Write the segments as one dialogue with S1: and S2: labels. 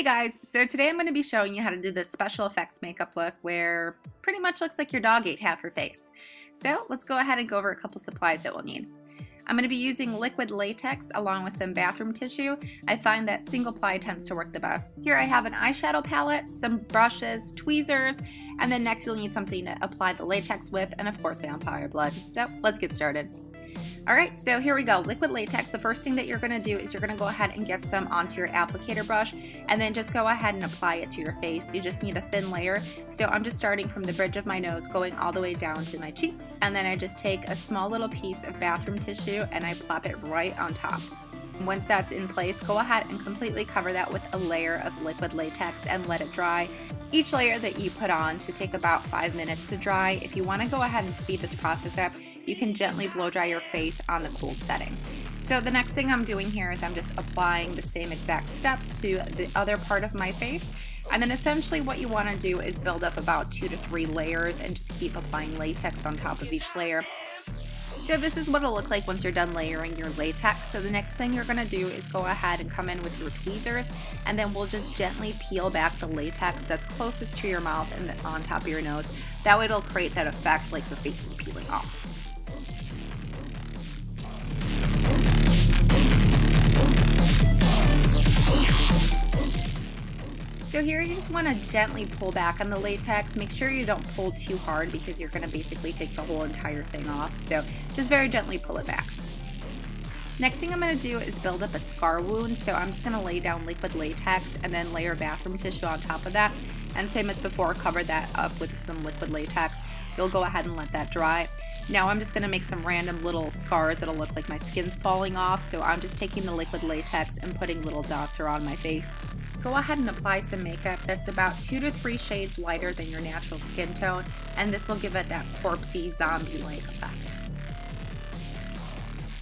S1: Hey guys, so today I'm going to be showing you how to do this special effects makeup look where pretty much looks like your dog ate half your face. So let's go ahead and go over a couple supplies that we'll need. I'm going to be using liquid latex along with some bathroom tissue. I find that single ply tends to work the best. Here I have an eyeshadow palette, some brushes, tweezers, and then next you'll need something to apply the latex with, and of course vampire blood. So let's get started. Alright, so here we go. Liquid latex, the first thing that you're going to do is you're going to go ahead and get some onto your applicator brush and then just go ahead and apply it to your face. You just need a thin layer. So I'm just starting from the bridge of my nose going all the way down to my cheeks, and then I just take a small little piece of bathroom tissue and I plop it right on top. Once that's in place, go ahead and completely cover that with a layer of liquid latex and let it dry. Each layer that you put on should take about 5 minutes to dry. If you want to go ahead and speed this process up, you can gently blow dry your face on the cold setting. So the next thing I'm doing here is I'm just applying the same exact steps to the other part of my face. And then essentially what you want to do is build up about 2 to 3 layers and just keep applying latex on top of each layer. So this is what it'll look like once you're done layering your latex. So the next thing you're going to do is go ahead and come in with your tweezers, and then we'll just gently peel back the latex that's closest to your mouth and on top of your nose. That way it'll create that effect like the face is peeling off. So here you just want to gently pull back on the latex. Make sure you don't pull too hard because you're going to basically take the whole entire thing off. So just very gently pull it back. Next thing I'm going to do is build up a scar wound. So I'm just going to lay down liquid latex and then layer bathroom tissue on top of that. And same as before, cover that up with some liquid latex. You'll go ahead and let that dry. Now I'm just going to make some random little scars that'll look like my skin's falling off. So I'm just taking the liquid latex and putting little dots around my face. Go ahead and apply some makeup that's about 2 to 3 shades lighter than your natural skin tone, and this will give it that corpsey, zombie-like effect.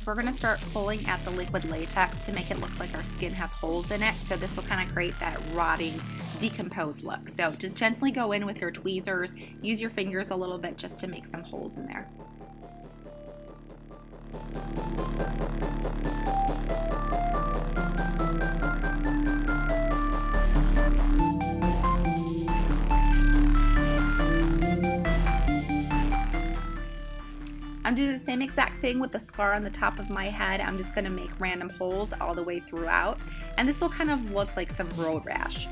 S1: We're going to start pulling at the liquid latex to make it look like our skin has holes in it, so this will kind of create that rotting, decomposed look. So just gently go in with your tweezers, use your fingers a little bit just to make some holes in there. I'm doing the same exact thing with the scar on the top of my head. I'm just going to make random holes all the way throughout, and this will kind of look like some road rash.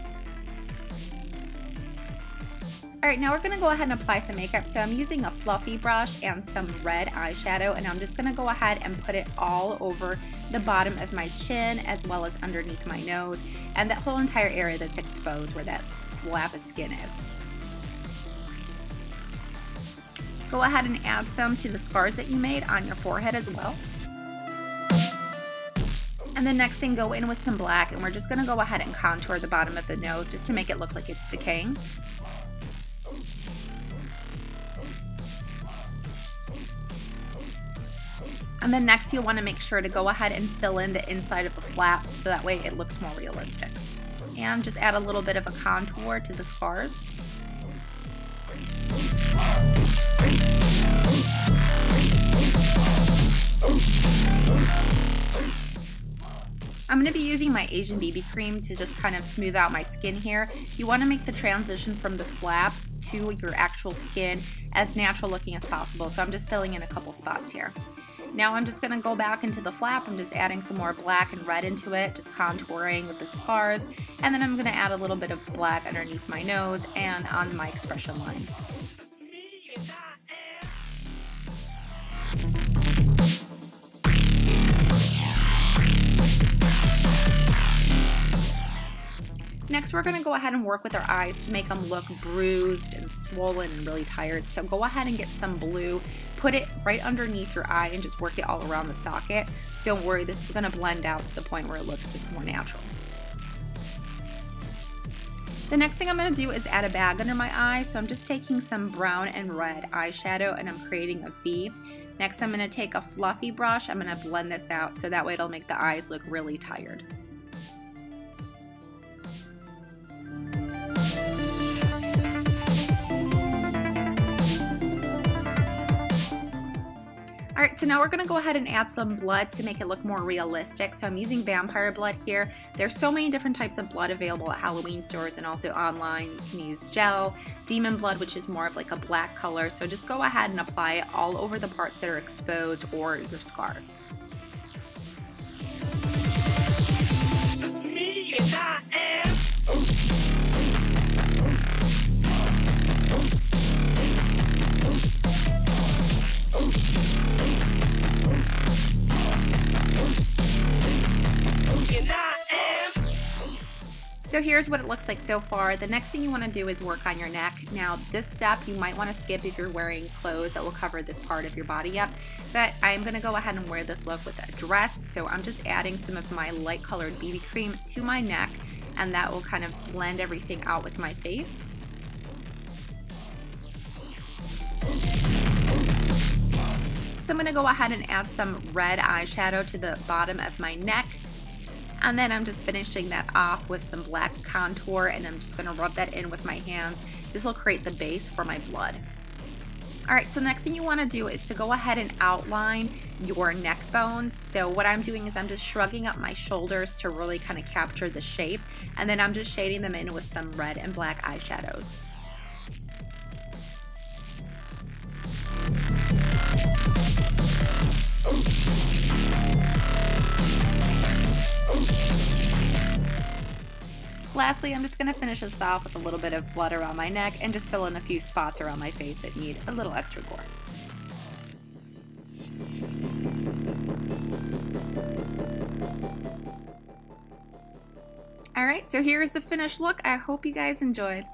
S1: Alright, now we're going to go ahead and apply some makeup. So I'm using a fluffy brush and some red eyeshadow, and I'm just going to go ahead and put it all over the bottom of my chin as well as underneath my nose and that whole entire area that's exposed where that flap of skin is. Go ahead and add some to the scars that you made on your forehead as well. And then next thing, go in with some black, and we're just going to go ahead and contour the bottom of the nose just to make it look like it's decaying. And then next you'll want to make sure to go ahead and fill in the inside of the flap so that way it looks more realistic. And just add a little bit of a contour to the scars. I'm going to be using my Asian BB cream to just kind of smooth out my skin here. You want to make the transition from the flap to your actual skin as natural looking as possible. So I'm just filling in a couple spots here. Now I'm just going to go back into the flap. I'm just adding some more black and red into it, just contouring with the scars. And then I'm going to add a little bit of black underneath my nose and on my expression lines. Next, we're going to go ahead and work with our eyes to make them look bruised and swollen and really tired. So go ahead and get some blue, put it right underneath your eye and just work it all around the socket. Don't worry, this is going to blend out to the point where it looks just more natural. The next thing I'm going to do is add a bag under my eye. So I'm just taking some brown and red eyeshadow and I'm creating a V. Next, I'm going to take a fluffy brush. I'm going to blend this out so that way it'll make the eyes look really tired. Alright, Alright, so now we're going to go ahead and add some blood to make it look more realistic. So I'm using vampire blood here. There's so many different types of blood available at Halloween stores and also online. You can use gel, demon blood, which is more of like a black color. So just go ahead and apply it all over the parts that are exposed or your scars.
S2: Me and I am.
S1: So here's what it looks like so far. The next thing you want to do is work on your neck. Now this step you might want to skip if you're wearing clothes that will cover this part of your body up, but I'm going to go ahead and wear this look with a dress. So I'm just adding some of my light colored BB cream to my neck, and that will kind of blend everything out with my face. So I'm going to go ahead and add some red eyeshadow to the bottom of my neck. And then I'm just finishing that off with some black contour, and I'm just going to rub that in with my hands. This will create the base for my blood. Alright, so the next thing you want to do is to go ahead and outline your neck bones. So what I'm doing is I'm just shrugging up my shoulders to really kind of capture the shape, and then I'm just shading them in with some red and black eyeshadows. Lastly, I'm just going to finish this off with a little bit of blood around my neck and just fill in a few spots around my face that need a little extra gore. Alright, so here's the finished look. I hope you guys enjoyed.